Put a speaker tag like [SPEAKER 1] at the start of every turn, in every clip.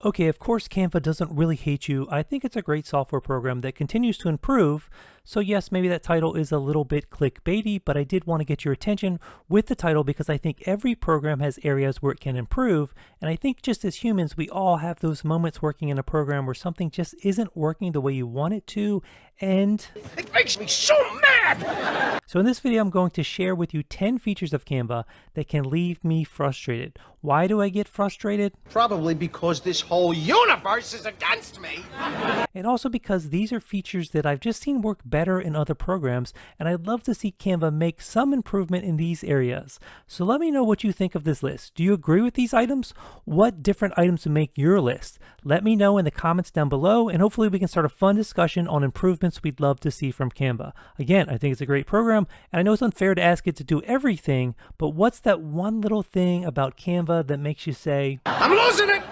[SPEAKER 1] Okay, of course, Canva doesn't really hate you. I think it's a great software program that continues to improve. So, yes, maybe that title is a little bit clickbaity, but I did want to get your attention with the title because I think every program has areas where it can improve. And I think just as humans, we all have those moments working in a program where something just isn't working the way you want it to. And
[SPEAKER 2] it makes me so mad!
[SPEAKER 1] so in this video, I'm going to share with you 10 features of Canva that can leave me frustrated. Why do I get frustrated?
[SPEAKER 2] Probably because this whole universe is against me!
[SPEAKER 1] And also because these are features that I've just seen work better in other programs, and I'd love to see Canva make some improvement in these areas. So let me know what you think of this list. Do you agree with these items? What different items would make your list? Let me know in the comments down below, and hopefully we can start a fun discussion on improvements we'd love to see from Canva. Again, I think it's a great program, and I know it's unfair to ask it to do everything, but what's that one little thing about Canva that makes you say,
[SPEAKER 2] I'm losing it!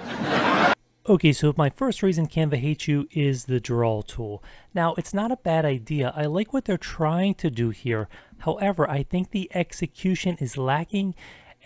[SPEAKER 1] Okay, so my first reason Canva hates you is the draw tool. Now, it's not a bad idea. I like what they're trying to do here. However, I think the execution is lacking.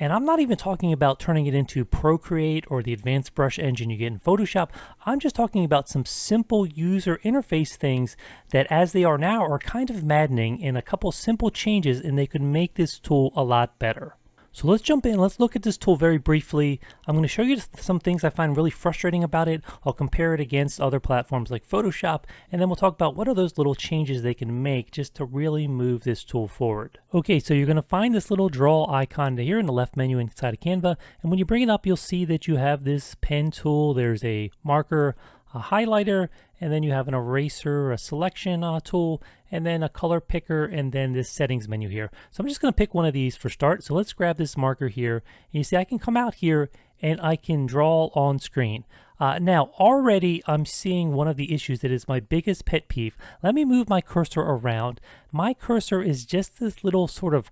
[SPEAKER 1] And I'm not even talking about turning it into Procreate or the advanced brush engine you get in Photoshop. I'm just talking about some simple user interface things that, as they are now, are kind of maddening, and a couple simple changes and they could make this tool a lot better. So let's jump in, let's look at this tool very briefly. I'm going to show you some things I find really frustrating about it. I'll compare it against other platforms like Photoshop, and then we'll talk about what are those little changes they can make just to really move this tool forward. Okay, so you're going to find this little draw icon here in the left menu inside of Canva, and when you bring it up, you'll see that you have this pen tool, there's a marker, a highlighter, and then you have an eraser, a selection tool, and then a color picker, and then this settings menu here. So I'm just going to pick one of these for start. So let's grab this marker here, and you see I can come out here and I can draw on screen. Now already I'm seeing one of the issues that is my biggest pet peeve. Let me move my cursor around. My cursor is just this little sort of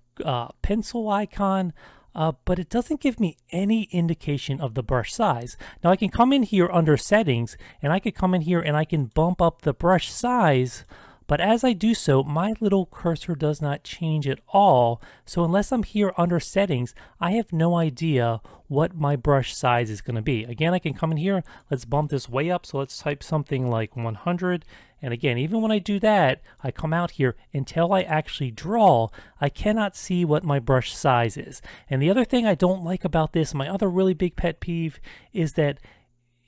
[SPEAKER 1] pencil icon. But it doesn't give me any indication of the brush size. Now I can come in here under settings, and I could come in here and I can bump up the brush size, but as I do so, my little cursor does not change at all. So unless I'm here under settings, I have no idea what my brush size is going to be. Again, I can come in here, let's bump this way up, so let's type something like 100. And again, even when I do that, I come out here, until I actually draw, I cannot see what my brush size is. And the other thing I don't like about this, my other really big pet peeve, is that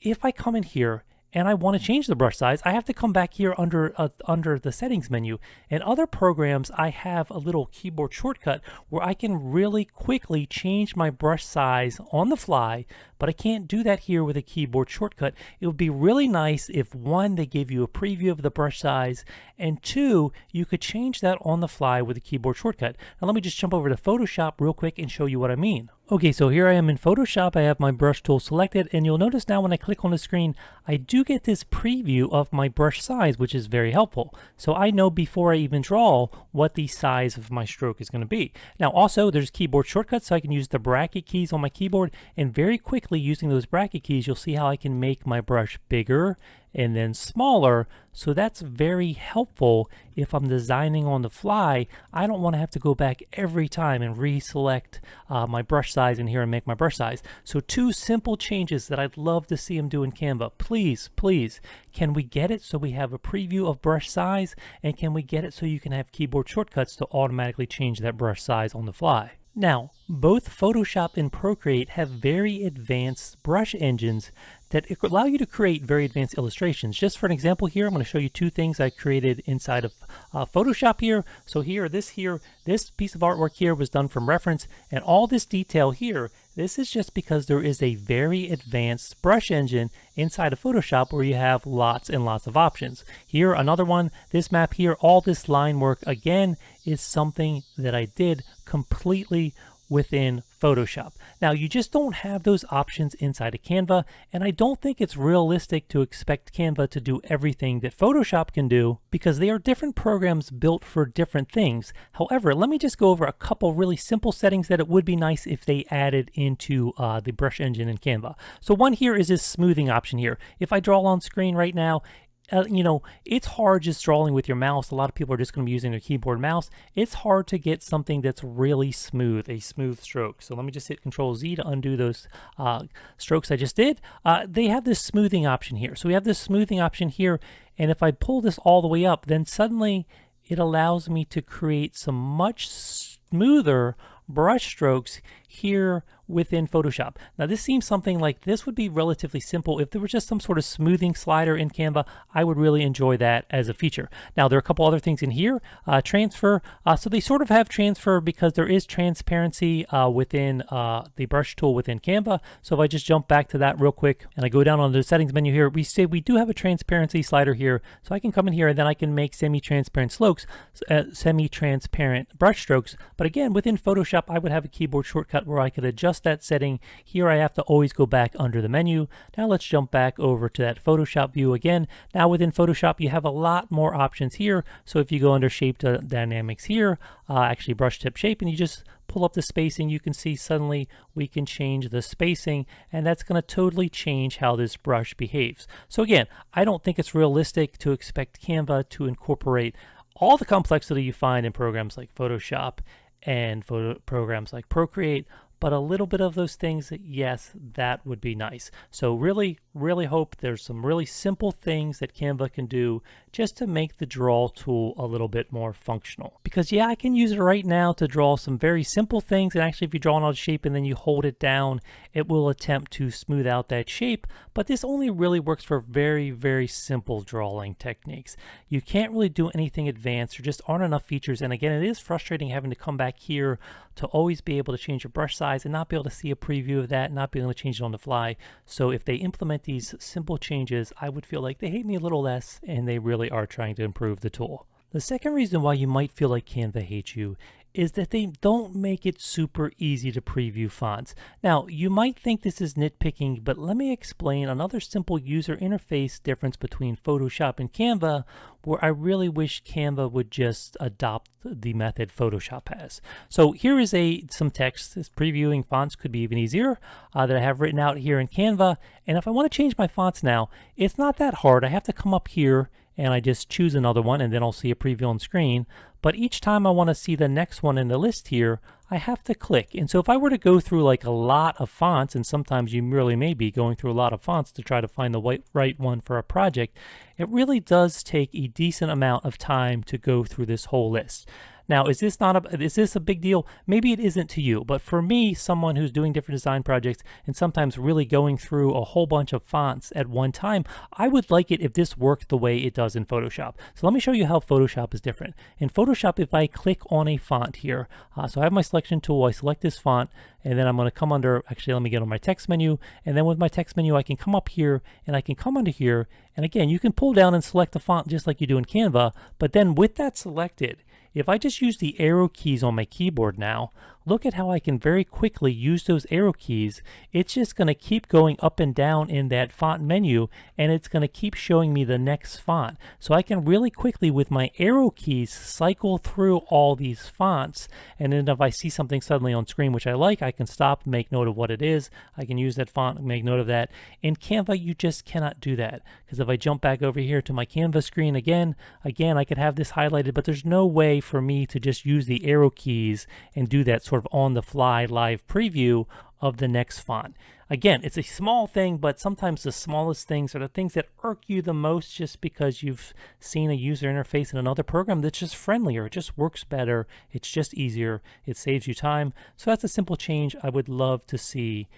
[SPEAKER 1] if I come in here and I want to change the brush size, I have to come back here under the settings menu. In other programs, I have a little keyboard shortcut where I can really quickly change my brush size on the fly, but I can't do that here with a keyboard shortcut. It would be really nice if, one, they gave you a preview of the brush size, and two, you could change that on the fly with a keyboard shortcut. Now let me just jump over to Photoshop real quick and show you what I mean. Okay, so here I am in Photoshop. I have my brush tool selected, and you'll notice now when I click on the screen, I do get this preview of my brush size, which is very helpful. So I know before I even draw what the size of my stroke is going to be. Now also, there's keyboard shortcuts, so I can use the bracket keys on my keyboard, and very quickly using those bracket keys, you'll see how I can make my brush bigger and then smaller. So that's very helpful if I'm designing on the fly. I don't want to have to go back every time and reselect my brush size in here and make my brush size. So two simple changes that I'd love to see them do in Canva. Please, please, can we get it so we have a preview of brush size, and can we get it so you can have keyboard shortcuts to automatically change that brush size on the fly? Now, both Photoshop and Procreate have very advanced brush engines that allow you to create very advanced illustrations. Just for an example here, I'm going to show you two things I created inside of Photoshop here. So this piece of artwork here was done from reference, and all this detail here, this is just because there is a very advanced brush engine inside of Photoshop where you have lots and lots of options. Here, another one, this map here, all this line work, again, is something that I did completely within Photoshop. Now, you just don't have those options inside of Canva, and I don't think it's realistic to expect Canva to do everything that Photoshop can do, because they are different programs built for different things. However, let me just go over a couple really simple settings that it would be nice if they added into the brush engine in Canva. So one here is this smoothing option here. If I draw on screen right now, you know, it's hard just drawing with your mouse. A lot of people are just going to be using their keyboard mouse. It's hard to get something that's really smooth, a smooth stroke. So let me just hit Control Z to undo those strokes I just did. They have this smoothing option here. So we have this smoothing option here, and if I pull this all the way up, then suddenly it allows me to create some much smoother brush strokes here within Photoshop. Now this seems something like this would be relatively simple. If there was just some sort of smoothing slider in Canva, I would really enjoy that as a feature. Now there are a couple other things in here. Transfer, so they sort of have transfer because there is transparency within the brush tool within Canva. So if I just jump back to that real quick and I go down on the settings menu here, we say we do have a transparency slider here. So I can come in here and then I can make semi-transparent strokes, semi-transparent brush strokes. But again, within Photoshop, I would have a keyboard shortcut where I could adjust that setting. Here I have to always go back under the menu. Now let's jump back over to that Photoshop view again. Now within Photoshop you have a lot more options here. So if you go under shape dynamics here, actually brush tip shape, and you just pull up the spacing, you can see suddenly we can change the spacing, and that's going to totally change how this brush behaves. So again, I don't think it's realistic to expect Canva to incorporate all the complexity you find in programs like Photoshop and programs like Procreate, but a little bit of those things, yes, that would be nice. So really, really hope there's some really simple things that Canva can do just to make the draw tool a little bit more functional. Because yeah, I can use it right now to draw some very simple things, and actually if you draw on a shape and then you hold it down, it will attempt to smooth out that shape, but this only really works for very, very simple drawing techniques. You can't really do anything advanced, there just aren't enough features, and again, it is frustrating having to come back here to always be able to change your brush size and not be able to see a preview of that, not be able to change it on the fly. So if they implement these simple changes, I would feel like they hate me a little less and they really are trying to improve the tool. The second reason why you might feel like Canva hates you is that they don't make it super easy to preview fonts. Now, you might think this is nitpicking, but let me explain another simple user interface difference between Photoshop and Canva, where I really wish Canva would just adopt the method Photoshop has. So here is some text. This previewing fonts could be even easier that I have written out here in Canva. And if I want to change my fonts now, it's not that hard. I have to come up here and I just choose another one, and then I'll see a preview on screen. But each time I want to see the next one in the list here, I have to click. And so if I were to go through like a lot of fonts, and sometimes you really may be going through a lot of fonts to try to find the right one for a project, it really does take a decent amount of time to go through this whole list. Now, is this a big deal? Maybe it isn't to you, but for me, someone who's doing different design projects and sometimes really going through a whole bunch of fonts at one time, I would like it if this worked the way it does in Photoshop. So let me show you how Photoshop is different. In Photoshop, if I click on a font here, so I have my selection tool, I select this font, and then I'm going to come under, actually let me get on my text menu, and then with my text menu I can come up here and I can come under here, and again you can pull down and select the font just like you do in Canva, but then with that selected, if I just use the arrow keys on my keyboard now, look at how I can very quickly use those arrow keys. It's just going to keep going up and down in that font menu, and it's going to keep showing me the next font. So I can really quickly with my arrow keys cycle through all these fonts, and then if I see something suddenly on screen which I like, I can stop, make note of what it is. I can use that font and make note of that. In Canva, you just cannot do that, because if I jump back over here to my Canva screen again, I could have this highlighted, but there's no way for me to just use the arrow keys and do that sort of on the fly live preview of the next font. Again, it's a small thing, but sometimes the smallest things are the things that irk you the most, just because you've seen a user interface in another program that's just friendlier, it just works better, it's just easier, it saves you time. So that's a simple change I would love to see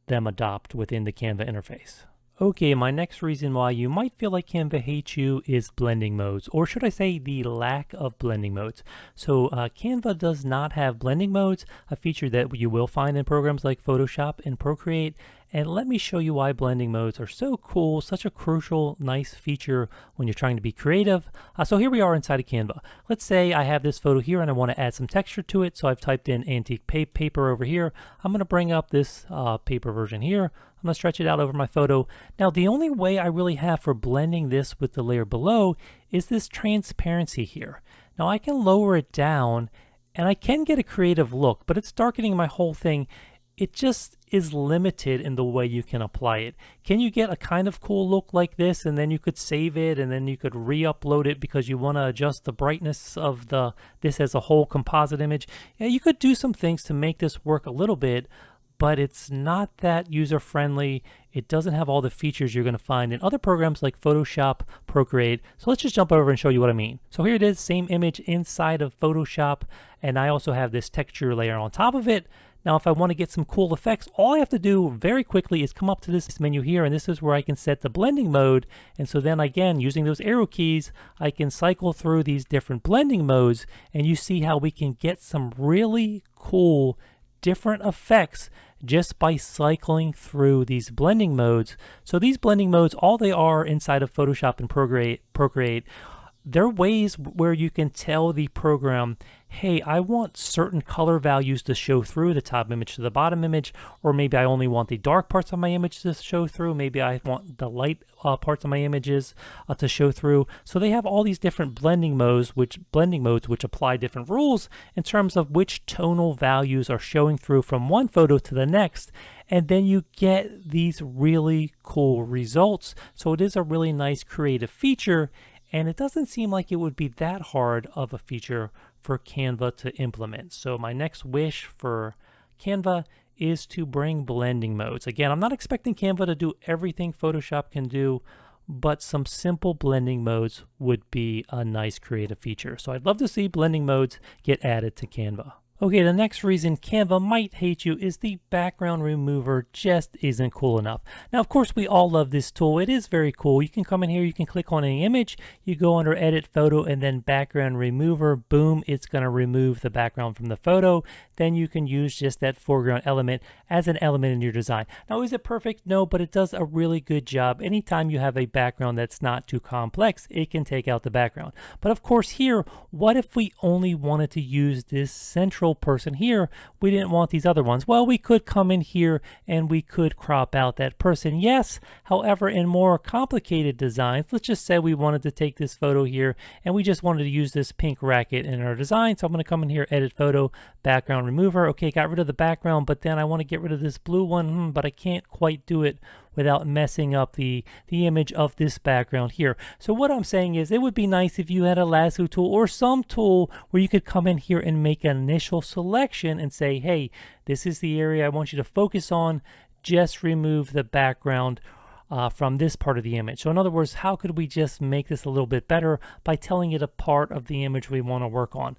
[SPEAKER 1] them adopt within the Canva interface. Okay, my next reason why you might feel like Canva hates you is blending modes, or should I say the lack of blending modes. So Canva does not have blending modes, a feature that you will find in programs like Photoshop and Procreate. And let me show you why blending modes are so cool, such a crucial, nice feature when you're trying to be creative. So here we are inside of Canva. Let's say I have this photo here and I want to add some texture to it. So I've typed in antique paper over here. I'm going to bring up this paper version here. I'm going to stretch it out over my photo. Now, the only way I really have for blending this with the layer below is this transparency here. Now, I can lower it down and I can get a creative look, but it's darkening my whole thing. it just is limited in the way you can apply it. Can you get a kind of cool look like this, and then you could save it, and then you could re-upload it because you want to adjust the brightness of this as a whole composite image? Yeah, you could do some things to make this work a little bit, but it's not that user-friendly. It doesn't have all the features you're going to find in other programs like Photoshop, Procreate. So let's just jump over and show you what I mean. So here it is, same image inside of Photoshop, and I also have this texture layer on top of it. Now, if I want to get some cool effects, all I have to do very quickly is come up to this menu here, and this is where I can set the blending mode. And so then again, using those arrow keys, I can cycle through these different blending modes, and you see how we can get some really cool different effects just by cycling through these blending modes. So these blending modes, all they are inside of Photoshop and Procreate, they're ways where you can tell the program, hey, I want certain color values to show through the top image to the bottom image, or maybe I only want the dark parts of my image to show through. Maybe I want the light parts of my images to show through. So they have all these different blending modes, which apply different rules in terms of which tonal values are showing through from one photo to the next. And then you get these really cool results. So it is a really nice creative feature. And it doesn't seem like it would be that hard of a feature for Canva to implement. So my next wish for Canva is to bring blending modes. Again, I'm not expecting Canva to do everything Photoshop can do, but some simple blending modes would be a nice creative feature. So I'd love to see blending modes get added to Canva. Okay, the next reason Canva might hate you is the background remover just isn't cool enough. Now, of course, we all love this tool. It is very cool. You can come in here, you can click on any image, you go under Edit Photo, and then Background Remover. Boom, it's going to remove the background from the photo. Then you can use just that foreground element as an element in your design. Now, is it perfect? No, but it does a really good job. Anytime you have a background that's not too complex, it can take out the background. But of course here, what if we only wanted to use this central person here? We didn't want these other ones. Well, we could come in here and we could crop out that person. Yes, however, in more complicated designs, let's just say we wanted to take this photo here and we just wanted to use this pink racket in our design. So I'm going to come in here, Edit Photo, Background Remover. Okay, got rid of the background, but then I want to get rid of this blue one, but I can't quite do it without messing up the image of this background here. So what I'm saying is it would be nice if you had a lasso tool or some tool where you could come in here and make an initial selection and say, hey, this is the area I want you to focus on. Just remove the background from this part of the image. So in other words, how could we just make this a little bit better by telling it a part of the image we want to work on?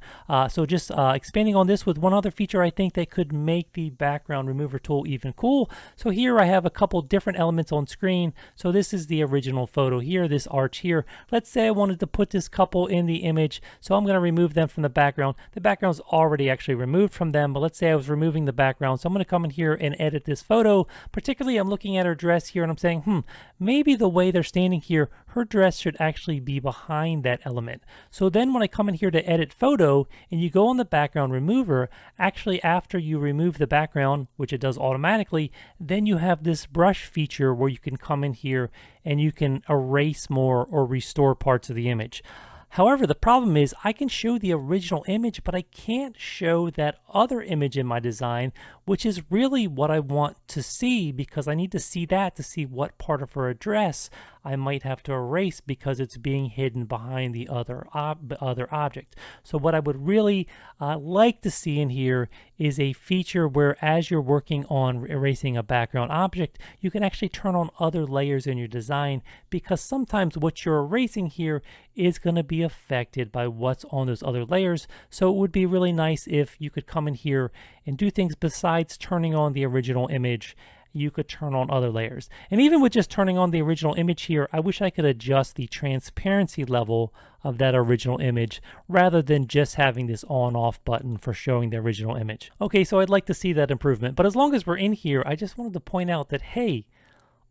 [SPEAKER 1] So just expanding on this with one other feature I think that could make the background remover tool even cool. So here I have a couple different elements on screen. So this is the original photo here, this arch here. Let's say I wanted to put this couple in the image. So I'm going to remove them from the background. The background's already actually removed from them, but let's say I was removing the background. So I'm going to come in here and edit this photo. Particularly, I'm looking at her dress here and I'm saying, maybe the way they're standing here, her dress should actually be behind that element. So then when I come in here to edit photo and you go on the background remover, actually after you remove the background, which it does automatically, then you have this brush feature where you can come in here and you can erase more or restore parts of the image. However, the problem is I can show the original image, but I can't show that other image in my design, which is really what I want to see, because I need to see that to see what part of her dress I might have to erase because it's being hidden behind the other object. So what I would really like to see in here is a feature where as you're working on erasing a background object, you can actually turn on other layers in your design, because sometimes what you're erasing here is going to be affected by what's on those other layers. So it would be really nice if you could come in here and do things besides turning on the original image. You could turn on other layers. And even with just turning on the original image here, I wish I could adjust the transparency level of that original image rather than just having this on-off button for showing the original image. Okay, so I'd like to see that improvement. But as long as we're in here, I just wanted to point out that, hey,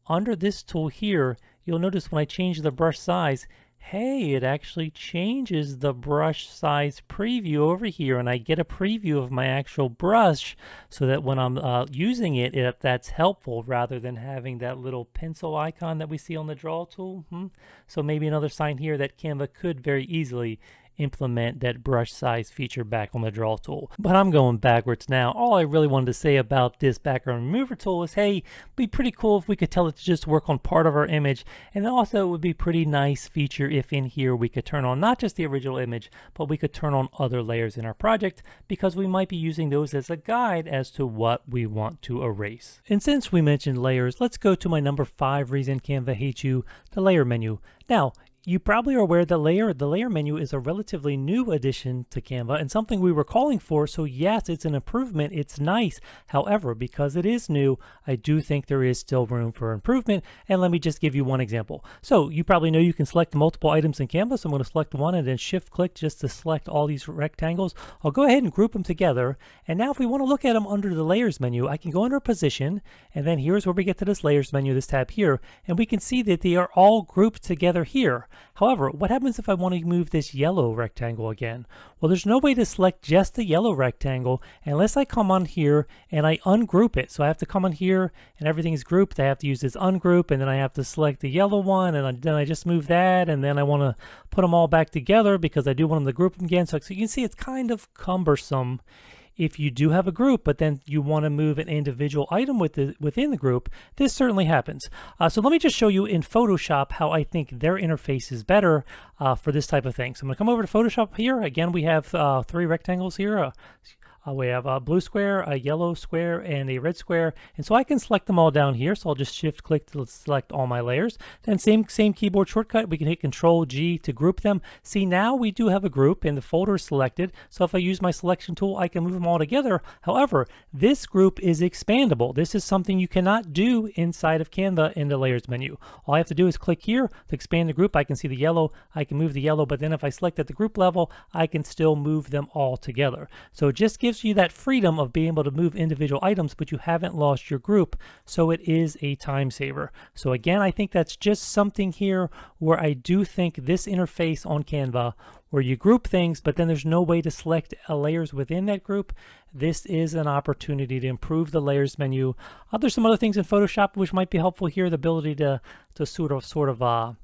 [SPEAKER 1] under this tool here, you'll notice when I change the brush size, hey, it actually changes the brush size preview over here, and I get a preview of my actual brush so that when I'm using it, that's helpful rather than having that little pencil icon that we see on the draw tool. So maybe another sign here that Canva could very easily implement that brush size feature back on the draw tool. But I'm going backwards now. All I really wanted to say about this background remover tool is, hey, it'd be pretty cool if we could tell it to just work on part of our image. And also it would be pretty nice feature if in here we could turn on not just the original image, but we could turn on other layers in our project, because we might be using those as a guide as to what we want to erase. And since we mentioned layers, let's go to my number 5 reason Canva hates you, the layer menu. Now, you probably are aware that the layer menu is a relatively new addition to Canva and something we were calling for, so yes, it's an improvement, it's nice. However, because it is new, I do think there is still room for improvement, and let me just give you one example. So you probably know you can select multiple items in Canva, so I'm going to select one and then shift click just to select all these rectangles. I'll go ahead and group them together, and now if we want to look at them under the layers menu, I can go under position, and then here's where we get to this layers menu, this tab here, and we can see that they are all grouped together here. However, what happens if I want to move this yellow rectangle again? Well, there's no way to select just the yellow rectangle unless I come on here and I ungroup it. So I have to come on here and everything is grouped. I have to use this ungroup, and then I have to select the yellow one, and then I just move that, and then I want to put them all back together because I do want them to group them again. So you can see it's kind of cumbersome if you do have a group, but then you want to move an individual item within the group. This certainly happens. So let me just show you in Photoshop how I think their interface is better for this type of thing. So I'm going to come over to Photoshop here. Again, we have 3 rectangles here. We have a blue square, a yellow square, and a red square. And so I can select them all down here. So I'll just shift click to select all my layers. Then same keyboard shortcut, we can hit Control G to group them. See, now we do have a group and the folder is selected. So if I use my selection tool, I can move them all together. However, this group is expandable. This is something you cannot do inside of Canva in the layers menu. All I have to do is click here to expand the group. I can see the yellow, I can move the yellow, but then if I select at the group level, I can still move them all together. So it just gives you that freedom of being able to move individual items, but you haven't lost your group, so it is a time saver. So again, I think that's just something here where I do think this interface on Canva, where you group things, but then there's no way to select layers within that group, this is an opportunity to improve the layers menu. There's some other things in Photoshop which might be helpful here, the ability to sort of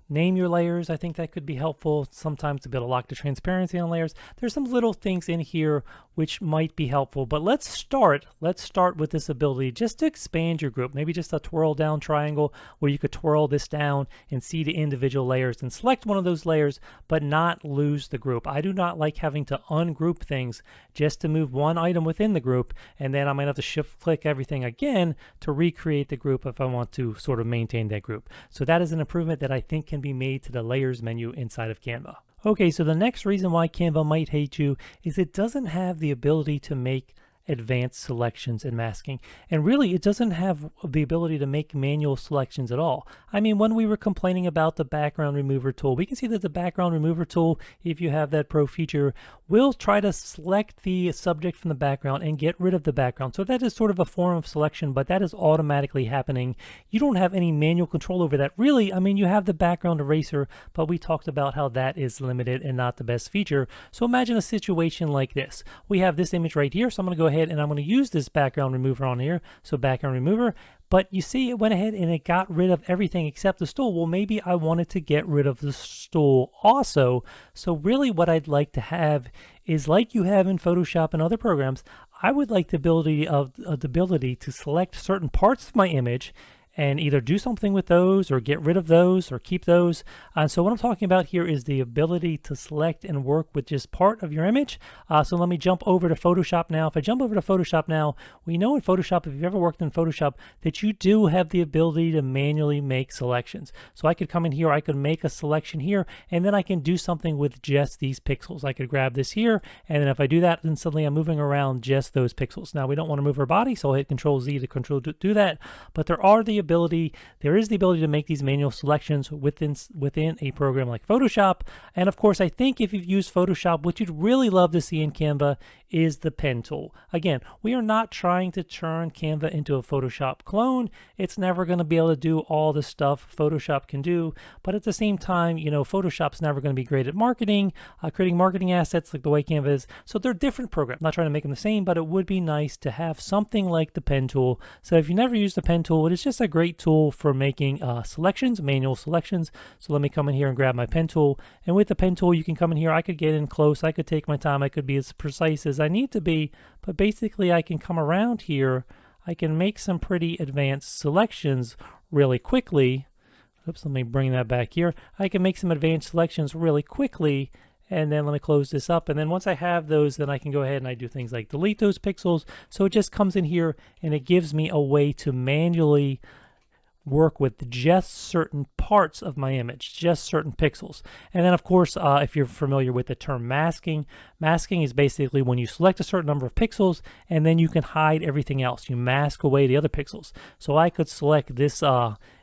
[SPEAKER 1] name your layers. I think that could be helpful sometimes to be able to lock the transparency on layers. There's some little things in here which might be helpful, but let's start with this ability just to expand your group. Maybe just a twirl down triangle where you could twirl this down and see the individual layers and select one of those layers, but not lose the group. I do not like having to ungroup things just to move one item within the group, and then I might have to shift click everything again to recreate the group if I want to sort of maintain that group. So that is an improvement that I think can be made to the layers menu inside of Canva. Okay, so the next reason why Canva might hate you is it doesn't have the ability to make advanced selections and masking. And really, it doesn't have the ability to make manual selections at all. I mean, when we were complaining about the background remover tool, we can see that the background remover tool, if you have that pro feature, will try to select the subject from the background and get rid of the background. So that is sort of a form of selection, but that is automatically happening. You don't have any manual control over that. Really, I mean, you have the background eraser, but we talked about how that is limited and not the best feature. So imagine a situation like this. We have this image right here, so I'm going to go ahead and I'm going to use this background remover on here. So background remover, but you see it went ahead and it got rid of everything except the stool. Well, maybe I wanted to get rid of the stool also. So really what I'd like to have is, like you have in Photoshop and other programs, I would like the ability to select certain parts of my image and either do something with those or get rid of those or keep those. So what I'm talking about here is the ability to select and work with just part of your image. So let me jump over to Photoshop now. If I jump over to Photoshop now, we know in Photoshop, if you've ever worked in Photoshop, that you do have the ability to manually make selections. So I could come in here, I could make a selection here, and then I can do something with just these pixels. I could grab this here, and then if I do that, then suddenly I'm moving around just those pixels. Now we don't want to move our body, so I'll hit Control Z to do that, but there is the ability to make these manual selections within a program like Photoshop. And of course, I think if you've used Photoshop, what you'd really love to see in Canva is the pen tool. Again, we are not trying to turn Canva into a Photoshop clone. It's never going to be able to do all the stuff Photoshop can do, but at the same time, you know, Photoshop's never going to be great at marketing, creating marketing assets like the way Canva is. So they're different programs. I'm not trying to make them the same, but it would be nice to have something like the pen tool. So if you never use the pen tool, it is just a great tool for making selections, manual selections. So let me come in here and grab my pen tool. And with the pen tool, you can come in here. I could get in close. I could take my time. I could be as precise as I need to be. But basically, I can come around here. I can make some pretty advanced selections really quickly. Oops, let me bring that back here. I can make some advanced selections really quickly. And then let me close this up. And then once I have those, then I can go ahead and I do things like delete those pixels. So it just comes in here and it gives me a way to manually work with just certain parts of my image, just certain pixels. And then of course, if you're familiar with the term masking, masking is basically when you select a certain number of pixels and then you can hide everything else. You mask away the other pixels. So I could select this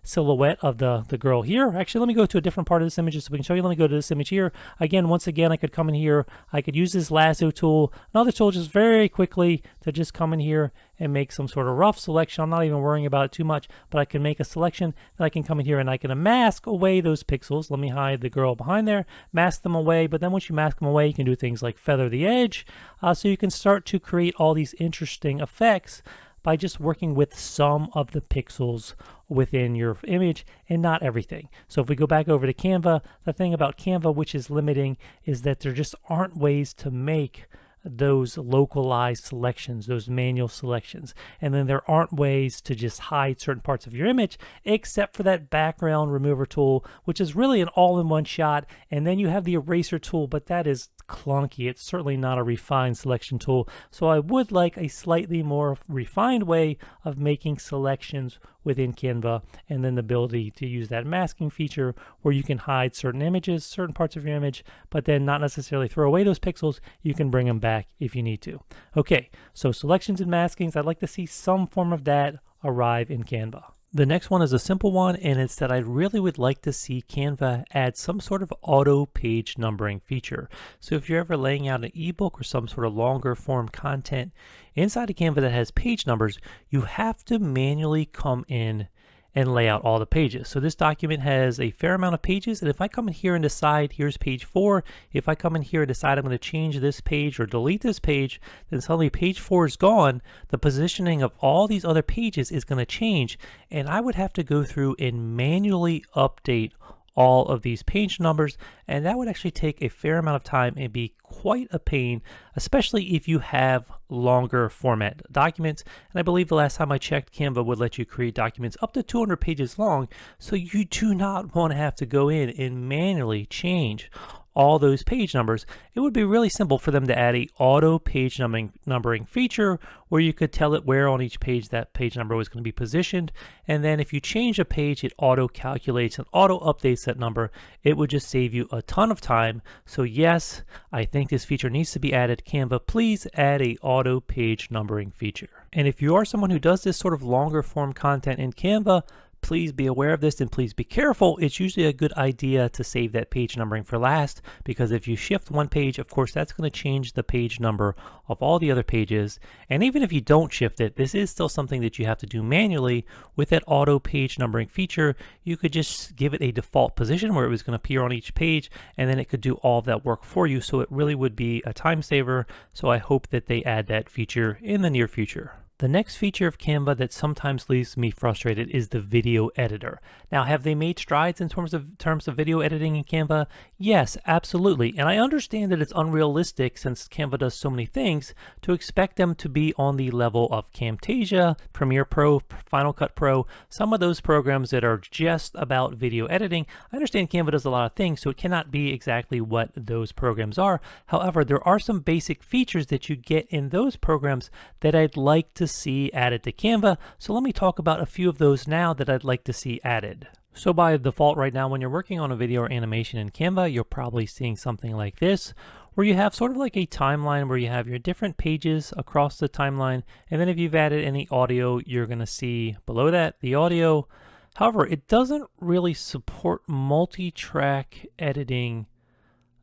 [SPEAKER 1] silhouette of the girl here. Actually, let me go to a different part of this image so we can show you. Let me go to this image here. Again, once again, I could come in here. I could use this lasso tool, another tool, just very quickly to just come in here and make some sort of rough selection. I'm not even worrying about it too much, but I can make a selection. Then I can come in here and I can mask away those pixels. Let me hide the girl behind there, mask them away. But then once you mask them away, you can do things like feather the edge. So you can start to create all these interesting effects by just working with some of the pixels within your image and not everything. So if we go back over to Canva, the thing about Canva which is limiting is that there just aren't ways to make those localized selections, those manual selections. And then there aren't ways to just hide certain parts of your image except for that background remover tool, which is really an all-in-one shot. And then you have the eraser tool, but that is clunky. It's certainly not a refined selection tool. So I would like a slightly more refined way of making selections within Canva, and then the ability to use that masking feature where you can hide certain images, certain parts of your image, but then not necessarily throw away those pixels. You can bring them back if you need to. Okay, so selections and maskings, I'd like to see some form of that arrive in Canva. The next one is a simple one, and it's that I really would like to see Canva add some sort of auto page numbering feature. So if you're ever laying out an ebook or some sort of longer form content inside of Canva that has page numbers, you have to manually come in and lay out all the pages. So this document has a fair amount of pages, and if I come in here and decide here's page 4, if I come in here and decide I'm going to change this page or delete this page, then suddenly page 4 is gone. The positioning of all these other pages is going to change, and I would have to go through and manually update all of these page numbers, and that would actually take a fair amount of time and be quite a pain, especially if you have longer format documents. And I believe the last time I checked, Canva would let you create documents up to 200 pages long, so you do not want to have to go in and manually change all those page numbers. It would be really simple for them to add a auto page numbering feature where you could tell it where on each page that page number was going to be positioned, and then if you change a page, it auto calculates and auto updates that number. It would just save you a ton of time. So yes, I think this feature needs to be added. Canva, please add a auto page numbering feature. And if you are someone who does this sort of longer form content in Canva, please be aware of this and please be careful. It's usually a good idea to save that page numbering for last, because if you shift one page, of course, that's going to change the page number of all the other pages. And even if you don't shift it, this is still something that you have to do manually. With that auto page numbering feature, you could just give it a default position where it was going to appear on each page, and then it could do all of that work for you. So it really would be a time saver. So I hope that they add that feature in the near future. The next feature of Canva that sometimes leaves me frustrated is the video editor. Now, have they made strides in terms of video editing in Canva? Yes, absolutely. And I understand that it's unrealistic, since Canva does so many things, to expect them to be on the level of Camtasia, Premiere Pro, Final Cut Pro, some of those programs that are just about video editing. I understand Canva does a lot of things, so it cannot be exactly what those programs are. However, there are some basic features that you get in those programs that I'd like to see added to Canva. So let me talk about a few of those now that I'd like to see added. So by default right now, when you're working on a video or animation in Canva, you're probably seeing something like this, where you have sort of like a timeline where you have your different pages across the timeline. And then if you've added any audio, you're going to see below that the audio. However, it doesn't really support multi-track editing,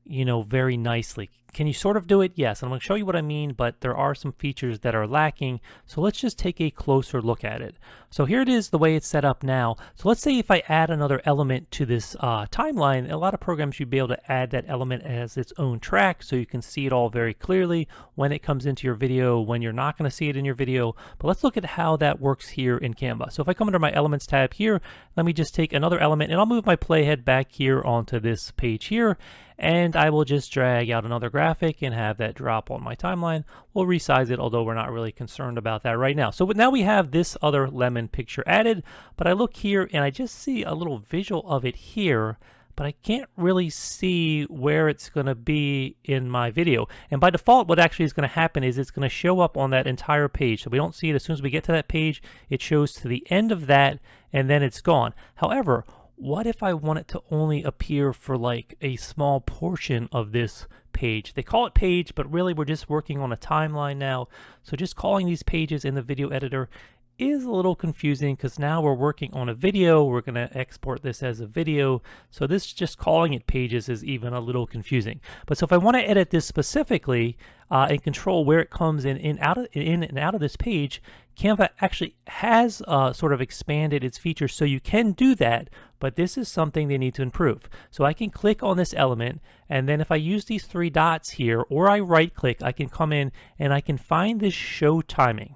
[SPEAKER 1] very nicely. Can you sort of do it? Yes. I'm going to show you what I mean, but there are some features that are lacking. So let's just take a closer look at it. So here it is the way it's set up now. So let's say if I add another element to this timeline, a lot of programs you'd be able to add that element as its own track so you can see it all very clearly when it comes into your video, when you're not going to see it in your video. But let's look at how that works here in Canva. So if I come under my Elements tab here, let me just take another element and I'll move my playhead back here onto this page here. And I will just drag out another graphic and have that drop on my timeline. We'll resize it, although we're not really concerned about that right now. So now we have this other lemon picture added, but I look here and I just see a little visual of it here, but I can't really see where it's going to be in my video. And by default, what actually is going to happen is it's going to show up on that entire page. So we don't see it as soon as we get to that page. It shows to the end of that, and then it's gone. However, what if I want it to only appear for like a small portion of this page? They call it page, but really we're just working on a timeline now. So just calling these pages in the video editor is a little confusing because now we're working on a video. We're going to export this as a video. So this just calling it pages is even a little confusing. But so if I want to edit this specifically and control where it comes in and out of this page, Canva actually has sort of expanded its features so you can do that, but this is something they need to improve. So I can click on this element, and then if I use these three dots here, or I right click, I can come in and I can find this show timing.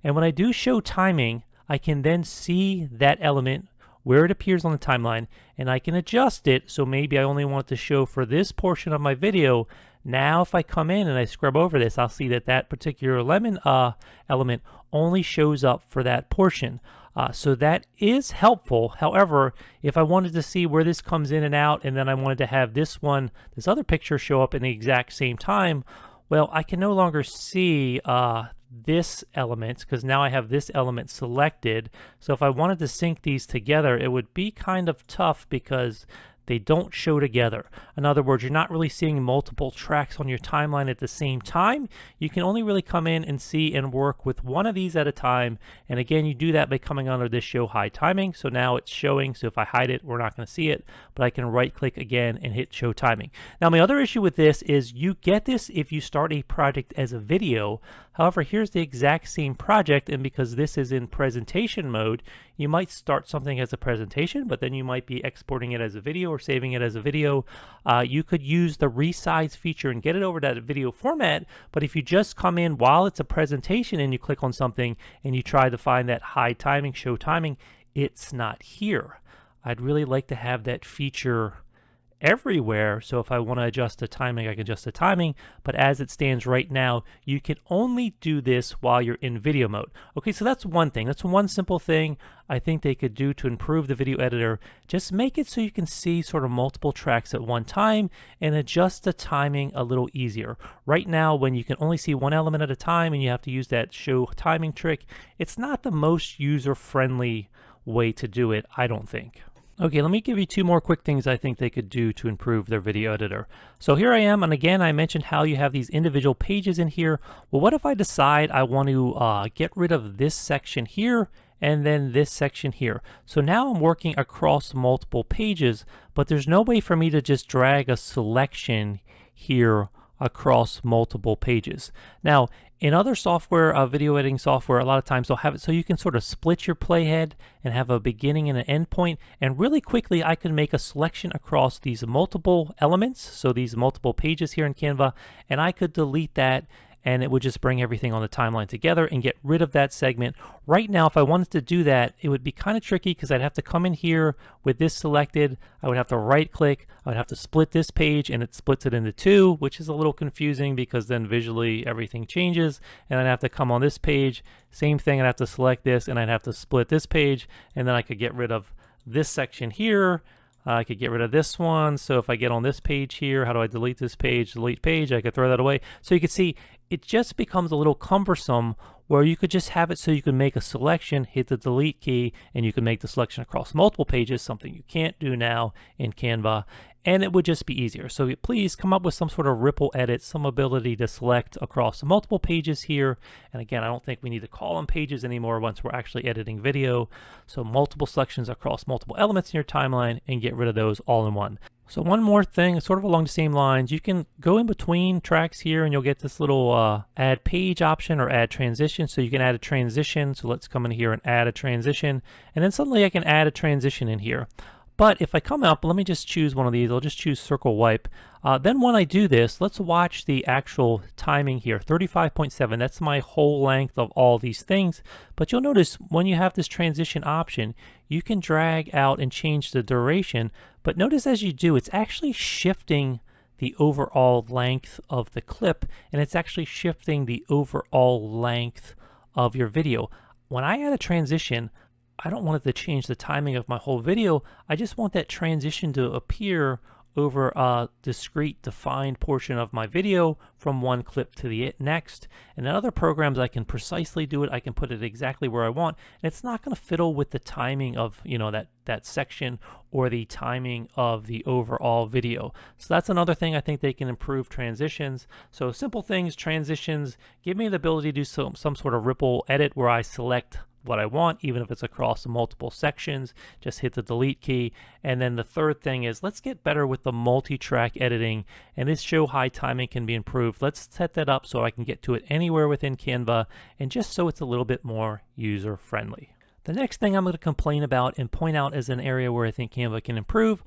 [SPEAKER 1] And when I do show timing, I can then see that element where it appears on the timeline, and I can adjust it. So maybe I only want it to show for this portion of my video. Now, if I come in and I scrub over this, I'll see that that particular lemon element only shows up for that portion. So that is helpful. However, if I wanted to see where this comes in and out, and then I wanted to have this other picture show up in the exact same time, well, I can no longer see this element because now I have this element selected. So if I wanted to sync these together, it would be kind of tough because they don't show together. In other words, you're not really seeing multiple tracks on your timeline at the same time. You can only really come in and see and work with one of these at a time. And again, you do that by coming under this show hide timing. So now it's showing. So if I hide it, we're not going to see it, but I can right click again and hit show timing. Now, my other issue with this is you get this if you start a project as a video. However, here's the exact same project, and because this is in presentation mode, you might start something as a presentation, but then you might be exporting it as a video or saving it as a video. You could use the resize feature and get it over to that video format, but if you just come in while it's a presentation and you click on something and you try to find that hide timing, show timing, it's not here. I'd really like to have that feature everywhere. So if I want to adjust the timing, I can adjust the timing, but as it stands right now, you can only do this while you're in video mode. Okay, so that's one thing. That's one simple thing I think they could do to improve the video editor. Just make it so you can see sort of multiple tracks at one time and adjust the timing a little easier. Right now, when you can only see one element at a time and you have to use that show timing trick, it's not the most user-friendly way to do it, I don't think. Okay, let me give you two more quick things I think they could do to improve their video editor. So here I am, and again, I mentioned how you have these individual pages in here. Well, what if I decide I want to get rid of this section here and then this section here? So now I'm working across multiple pages, but there's no way for me to just drag a selection here across multiple pages. Now, in other software, video editing software, a lot of times they'll have it so you can sort of split your playhead and have a beginning and an end point. And really quickly, I can make a selection across these multiple elements, so these multiple pages here in Canva, and I could delete that and it would just bring everything on the timeline together and get rid of that segment. Right now, if I wanted to do that, it would be kind of tricky because I'd have to come in here with this selected. I would have to right click. I would have to split this page, and it splits it into two, which is a little confusing because then visually everything changes. And I'd have to come on this page, same thing. I'd have to select this, and I'd have to split this page, and then I could get rid of this section here. I could get rid of this one. So if I get on this page here, how do I delete this page? Delete page, I could throw that away. So you can see it just becomes a little cumbersome where you could just have it so you can make a selection, hit the delete key, and you can make the selection across multiple pages, something you can't do now in Canva. and it would just be easier. So please come up with some sort of ripple edit, some ability to select across multiple pages here. And again, I don't think we need to call them pages anymore once we're actually editing video. So multiple selections across multiple elements in your timeline and get rid of those all in one. So one more thing, sort of along the same lines, you can go in between tracks here and you'll get this little add page option or add transition. So you can add a transition. So let's come in here and add a transition. And then suddenly I can add a transition in here. But if I come up, let me just choose one of these. I'll just choose circle wipe. Then when I do this, let's watch the actual timing here, 35.7. That's my whole length of all these things. But you'll notice when you have this transition option, you can drag out and change the duration. But notice as you do, it's actually shifting the overall length of the clip, and it's actually shifting the overall length of your video. When I add a transition, I don't want it to change the timing of my whole video. I just want that transition to appear over a discrete defined portion of my video from one clip to the next. And in other programs, I can precisely do it. I can put it exactly where I want. And it's not going to fiddle with the timing of, you know, that section or the timing of the overall video. So that's another thing I think they can improve transitions. So simple things, transitions, give me the ability to do some sort of ripple edit where I select what I want, even if it's across multiple sections. Just hit the delete key. And then the third thing is, let's get better with the multi-track editing, and this show high timing can be improved. Let's set that up so I can get to it anywhere within Canva, and just so it's a little bit more user friendly. The next thing I'm going to complain about and point out as an area where I think Canva can improve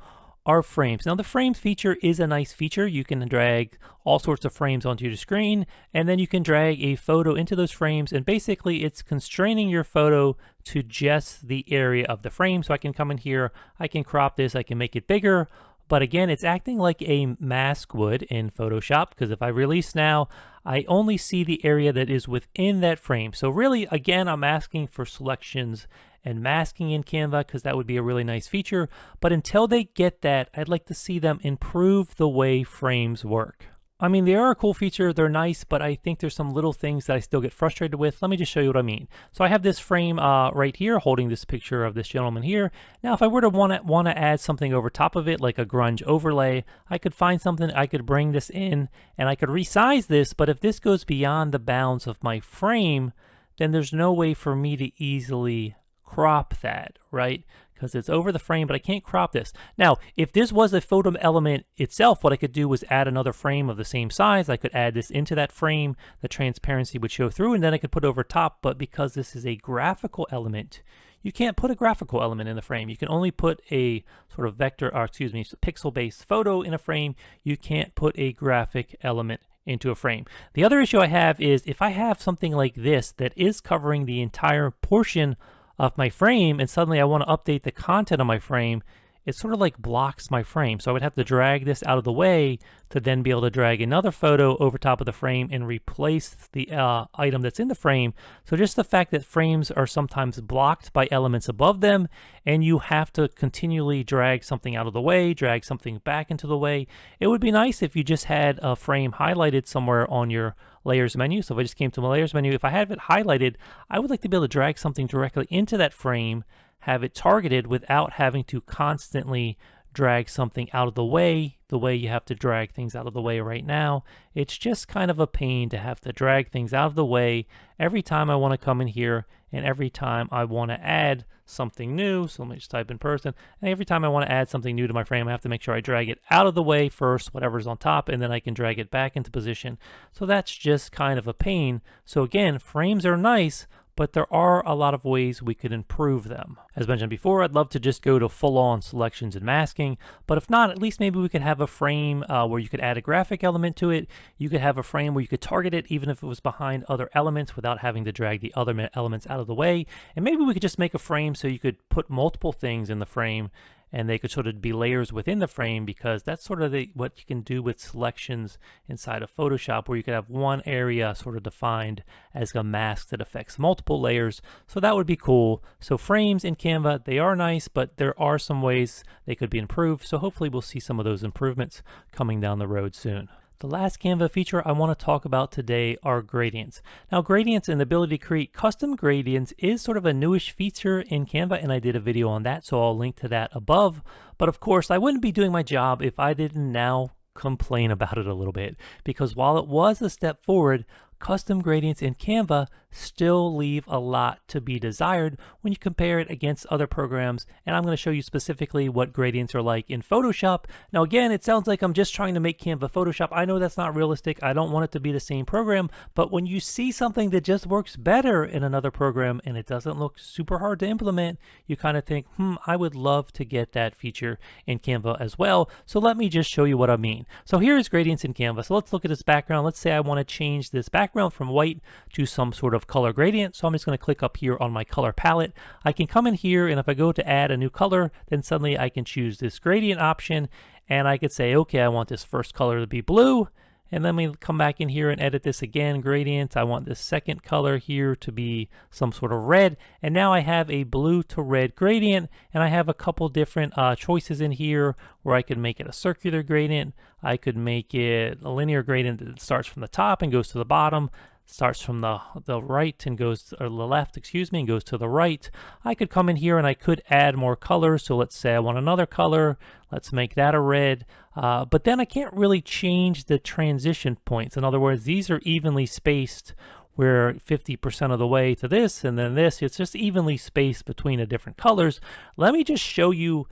[SPEAKER 1] are frames. Now the frames feature is a nice feature. You can drag all sorts of frames onto your screen, and then you can drag a photo into those frames, and basically it's constraining your photo to just the area of the frame. So I can come in here, I can crop this, I can make it bigger, but again, it's acting like a mask would in Photoshop, because if I release now, I only see the area that is within that frame. So really, again, I'm asking for selections and masking in Canva, because that would be a really nice feature. But until they get that, I'd like to see them improve the way frames work. I mean, they are a cool feature, they're nice, but I think there's some little things that I still get frustrated with. Let me just show you what I mean. So I have this frame right here holding this picture of this gentleman here. Now, if I were to want to add something over top of it, like a grunge overlay, I could find something, I could bring this in, and I could resize this, but if this goes beyond the bounds of my frame, then there's no way for me to easily crop that, right? Because it's over the frame, but I can't crop this. Now, if this was a photo element itself, what I could do was add another frame of the same size. I could add this into that frame, the transparency would show through, and then I could put over top. But because this is a graphical element, you can't put a graphical element in the frame. You can only put a sort of vector, or excuse me, pixel-based photo in a frame. You can't put a graphic element into a frame. The other issue I have is if I have something like this that is covering the entire portion of my frame, and suddenly I want to update the content of my frame, it sort of like blocks my frame. So I would have to drag this out of the way to then be able to drag another photo over top of the frame and replace the item that's in the frame. So just the fact that frames are sometimes blocked by elements above them, and you have to continually drag something out of the way, drag something back into the way. It would be nice if you just had a frame highlighted somewhere on your layers menu. So if I just came to my layers menu, if I have it highlighted, I would like to be able to drag something directly into that frame, have it targeted without having to constantly drag something out of the way you have to drag things out of the way right now. It's just kind of a pain to have to drag things out of the way every time I want to come in here, and every time I want to add something new. So let me just type in person, and every time I want to add something new to my frame, I have to make sure I drag it out of the way first, whatever's on top, and then I can drag it back into position. So that's just kind of a pain. So again, frames are nice, but there are a lot of ways we could improve them. As mentioned before, I'd love to just go to full-on selections and masking, but if not, at least maybe we could have a frame where you could add a graphic element to it. You could have a frame where you could target it even if it was behind other elements without having to drag the other elements out of the way. And maybe we could just make a frame so you could put multiple things in the frame, and they could sort of be layers within the frame, because that's sort of what you can do with selections inside of Photoshop, where you could have one area sort of defined as a mask that affects multiple layers. So that would be cool. So frames in Canva, they are nice, but there are some ways they could be improved. So hopefully we'll see some of those improvements coming down the road soon. The last Canva feature I want to talk about today are gradients. Now, gradients and the ability to create custom gradients is sort of a newish feature in Canva, and I did a video on that, so I'll link to that above. But of course, I wouldn't be doing my job if I didn't now complain about it a little bit, because while it was a step forward, custom gradients in Canva still leave a lot to be desired when you compare it against other programs, and I'm going to show you specifically what gradients are like in Photoshop. Now again, it sounds like I'm just trying to make Canva Photoshop. I know that's not realistic. I don't want it to be the same program, but when you see something that just works better in another program and it doesn't look super hard to implement, you kind of think, I would love to get that feature in Canva as well. So let me just show you what I mean. So here is gradients in Canva. So let's look at this background. Let's say I want to change this background from white to some sort of color gradient. So I'm just going to click up here on my color palette. I can come in here, and if I go to add a new color, then suddenly I can choose this gradient option, and I could say, okay, I want this first color to be blue. And then we come back in here and edit this again, gradient. I want this second color here to be some sort of red. And now I have a blue to red gradient, and I have a couple different choices in here where I could make it a circular gradient. I could make it a linear gradient that starts from the top and goes to the bottom, starts from the right and goes, or the left, excuse me, and goes to the right. I could come in here and I could add more colors. So let's say I want another color. Let's make that a red. But then I can't really change the transition points. In other words, these are evenly spaced, where 50% of the way to this and then this, it's just evenly spaced between the different colors. Let me just show you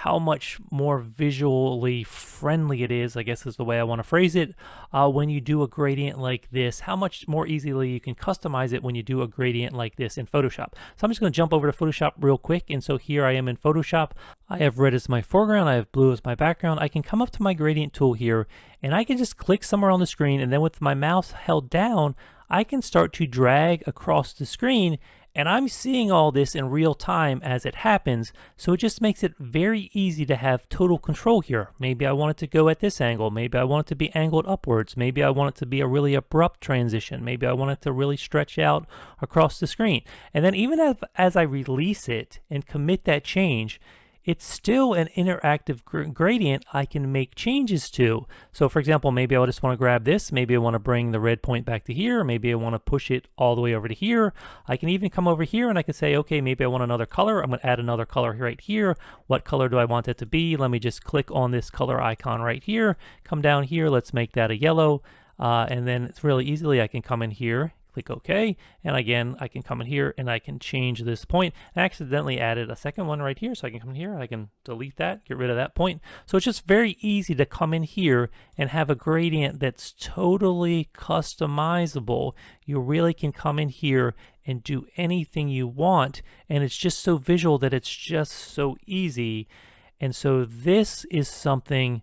[SPEAKER 1] how much more visually friendly it is, I guess is the way I want to phrase it, when you do a gradient like this, how much more easily you can customize it when you do a gradient like this in Photoshop. So I'm just going to jump over to Photoshop real quick, and so here I am in Photoshop. I have red as my foreground, I have blue as my background. I can come up to my gradient tool here, and I can just click somewhere on the screen, and then with my mouse held down, I can start to drag across the screen, and I'm seeing all this in real time as it happens, so it just makes it very easy to have total control here. Maybe I want it to go at this angle, maybe I want it to be angled upwards, maybe I want it to be a really abrupt transition, maybe I want it to really stretch out across the screen. And then even as I release it and commit that change, it's still an interactive gradient I can make changes to. So for example, maybe I just want to grab this, maybe I want to bring the red point back to here, maybe I want to push it all the way over to here. I can even come over here and I can say, okay, maybe I want another color. I'm going to add another color right here. What color do I want it to be? Let me just click on this color icon right here, come down here, let's make that a yellow. And then it's really easily, I can come in here, click OK, and again I can come in here and I can change this point. I accidentally added a second one right here, so I can come in here and I can delete that, get rid of that point. So it's just very easy to come in here and have a gradient that's totally customizable. You really can come in here and do anything you want, and it's just so visual that it's just so easy. And so this is something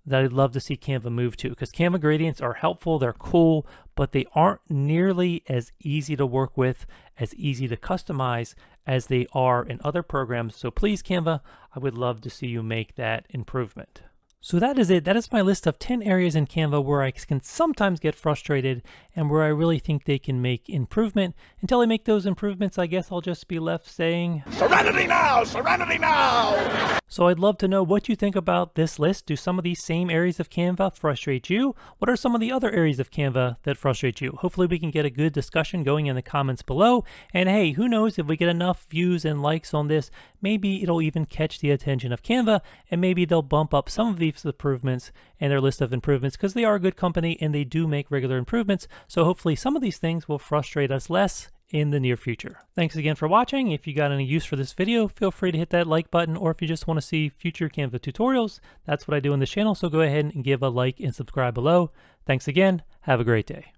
[SPEAKER 1] that I'd love to see Canva move to, because Canva gradients are helpful, they're cool, but they aren't nearly as easy to work with, as easy to customize as they are in other programs. So please, Canva, I would love to see you make that improvement. So that is it. That is my list of 10 areas in Canva where I can sometimes get frustrated and where I really think they can make improvement. Until I make those improvements, I guess I'll just be left saying,
[SPEAKER 2] Serenity now! Serenity now!
[SPEAKER 1] So I'd love to know what you think about this list. Do some of these same areas of Canva frustrate you? What are some of the other areas of Canva that frustrate you? Hopefully we can get a good discussion going in the comments below. And hey, who knows, if we get enough views and likes on this, maybe it'll even catch the attention of Canva, and maybe they'll bump up some of these improvements and their list of improvements, because they are a good company and they do make regular improvements. So hopefully some of these things will frustrate us less in the near future. Thanks again for watching. If you got any use for this video, feel free to hit that like button, or if you just want to see future Canva tutorials, that's what I do in this channel, so go ahead and give a like and subscribe below. Thanks again. Have a great day.